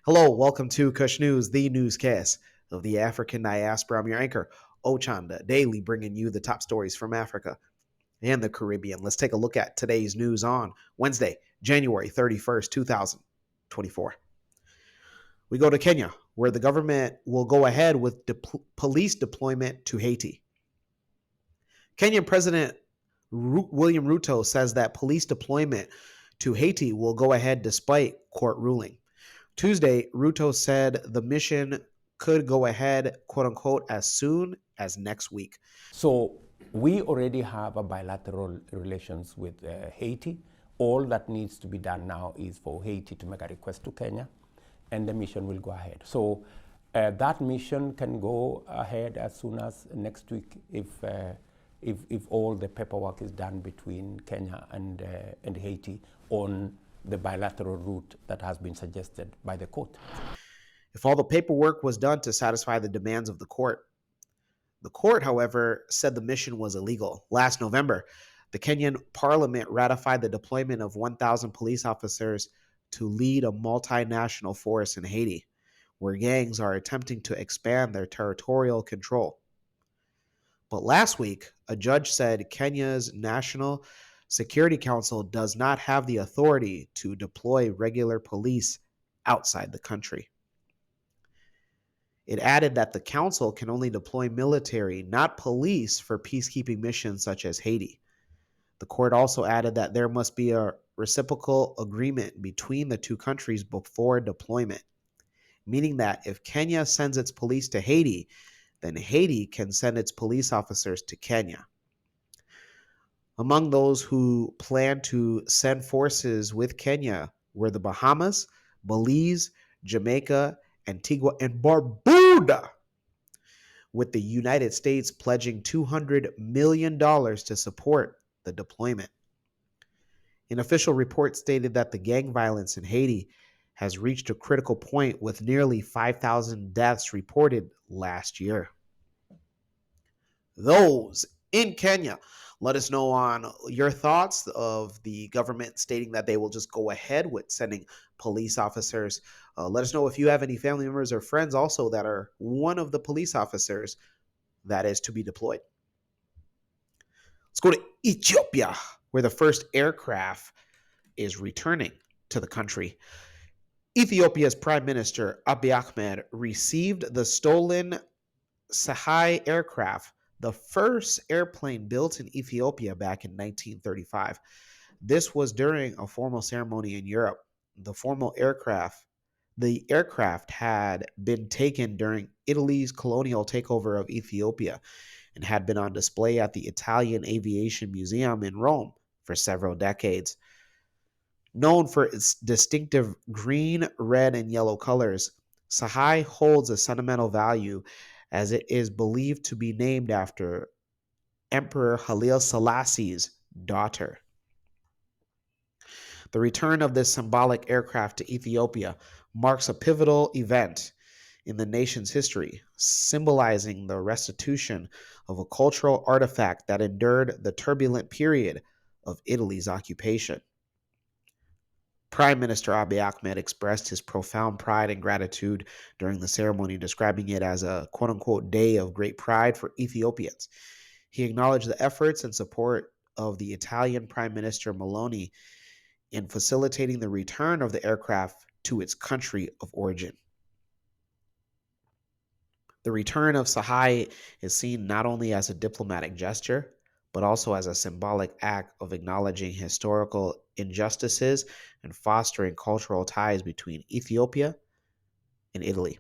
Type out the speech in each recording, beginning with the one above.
Hello, welcome to Kush News, the newscast of the African diaspora. I'm your anchor, Ochanda, daily bringing you the top stories from Africa and the Caribbean. Let's take a look at today's news on Wednesday, January 31st, 2024. We go to Kenya, where the government will go ahead with police deployment to Haiti. Kenyan President William Ruto says that police deployment to Haiti will go ahead despite court ruling. Tuesday, Ruto said the mission could go ahead, quote unquote, as soon as next week. So we already have a bilateral relations with Haiti. All that needs to be done now is for Haiti to make a request to Kenya, and the mission will go ahead. So that mission can go ahead as soon as next week if all the paperwork is done between Kenya and Haiti on the bilateral route that has been suggested by the court. If all the paperwork was done to satisfy the demands of the court, however, said the mission was illegal. Last November, the Kenyan parliament ratified the deployment of 1,000 police officers to lead a multinational force in Haiti, where gangs are attempting to expand their territorial control. But last week, a judge said Kenya's National Security Council does not have the authority to deploy regular police outside the country. It added that the council can only deploy military, not police, for peacekeeping missions such as Haiti. The court also added that there must be a reciprocal agreement between the two countries before deployment, meaning that if Kenya sends its police to Haiti, then Haiti can send its police officers to Kenya. Among those who plan to send forces with Kenya were the Bahamas, Belize, Jamaica, Antigua, and Barbuda, with the United States pledging $200 million to support the deployment. An official report stated that the gang violence in Haiti has reached a critical point with nearly 5,000 deaths reported last year. Those in Kenya. Let us know on your thoughts of the government stating that they will just go ahead with sending police officers. Let us know if you have any family members or friends also that are one of the police officers that is to be deployed. Let's go to Ethiopia, where the first aircraft is returning to the country. Ethiopia's Prime Minister Abiy Ahmed received the stolen Tsehai aircraft, the first airplane built in Ethiopia back in 1935. This was during a formal ceremony in Europe. The aircraft had been taken during Italy's colonial takeover of Ethiopia and had been on display at the Italian Aviation Museum in Rome for several decades. Known for its distinctive green, red, and yellow colors, Tsehai holds a sentimental value as it is believed to be named after Emperor Haile Selassie's daughter. The return of this symbolic aircraft to Ethiopia marks a pivotal event in the nation's history, symbolizing the restitution of a cultural artifact that endured the turbulent period of Italy's occupation. Prime Minister Abiy Ahmed expressed his profound pride and gratitude during the ceremony, describing it as a quote-unquote day of great pride for Ethiopians. He acknowledged the efforts and support of the Italian Prime Minister Meloni in facilitating the return of the aircraft to its country of origin. The return of Tsehai is seen not only as a diplomatic gesture, but also as a symbolic act of acknowledging historical injustices and fostering cultural ties between Ethiopia and Italy.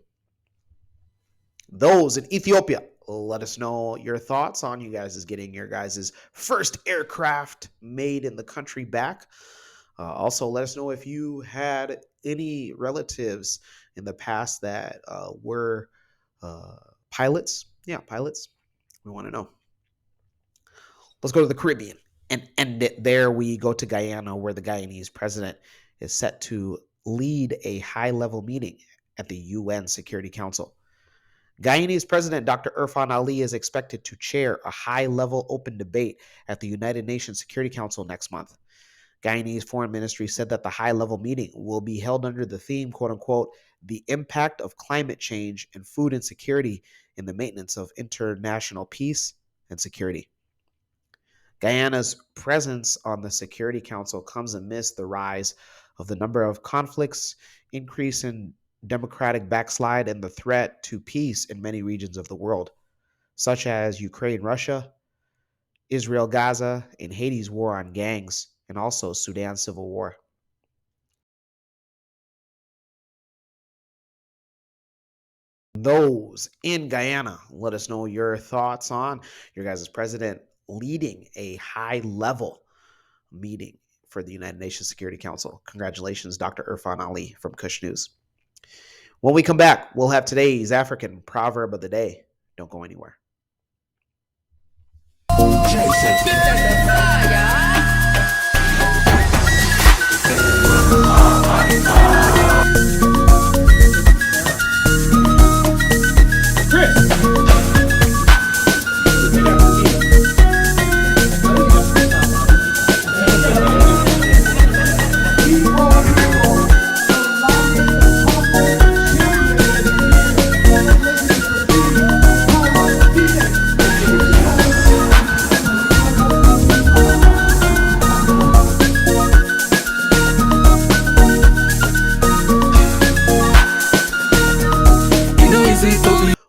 Those in Ethiopia, let us know your thoughts on you guys getting your guys' first aircraft made in the country back. Also, let us know if you had any relatives in the past that were pilots. Yeah, pilots. We want to know. Let's go to the Caribbean and end it there. We go to Guyana, where the Guyanese president is set to lead a high-level meeting at the UN Security Council. Guyanese President Dr. Irfan Ali is expected to chair a high-level open debate at the United Nations Security Council next month. Guyanese Foreign Ministry said that the high-level meeting will be held under the theme, quote-unquote, the impact of climate change and food insecurity in the maintenance of international peace and security. Guyana's presence on the Security Council comes amidst the rise of the number of conflicts, increase in democratic backslide, and the threat to peace in many regions of the world, such as Ukraine, Russia, Israel, Gaza, and Haiti's war on gangs, and also Sudan's civil war. Those in Guyana, let us know your thoughts on your guys' president leading a high level meeting for the United Nations Security Council. Congratulations, Dr. Irfan Ali from Kush News. When we come back, we'll have today's African proverb of the day. Don't go anywhere.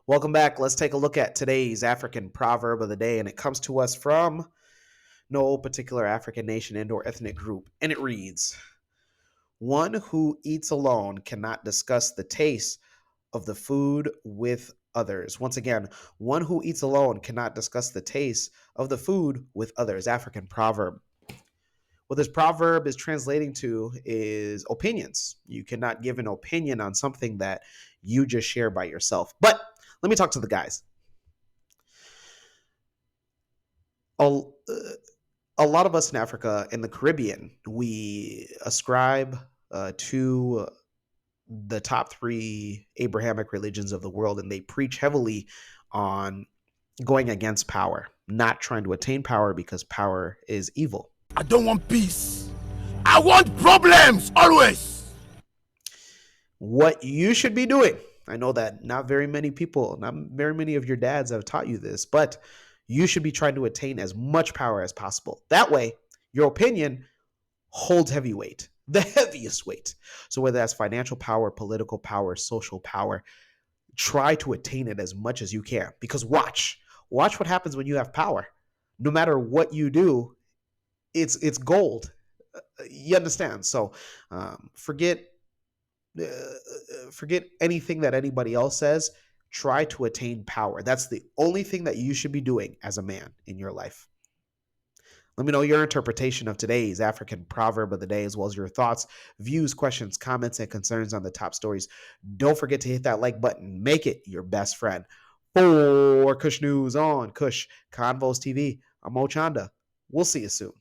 Welcome back. Let's take a look at today's African proverb of the day, and it comes to us from no particular African nation and or ethnic group, and it reads, "One who eats alone cannot discuss the taste of the food with others." Once again, one who eats alone cannot discuss the taste of the food with others. African proverb. What this proverb is translating to is opinions. You cannot give an opinion on something that you just share by yourself. But let me talk to the guys. A lot of us in Africa and the Caribbean, we ascribe to the top three Abrahamic religions of the world, and they preach heavily on going against power, not trying to attain power because power is evil. I don't want peace. I want problems always. What you should be doing, I know that not very many people, not very many of your dads have taught you this, but you should be trying to attain as much power as possible. That way, your opinion holds heavy weight, the heaviest weight. So whether that's financial power, political power, social power, try to attain it as much as you can. Because watch what happens when you have power. No matter what you do, it's gold. You understand? So forget anything that anybody else says. Try to attain power. That's the only thing that you should be doing as a man in your life. Let me know your interpretation of today's African proverb of the day, as well as your thoughts, views, questions, comments, and concerns on the top stories. Don't forget to hit that like button. Make it your best friend. For Kush News on Kush Convos TV, I'm Ochanda. We'll see you soon.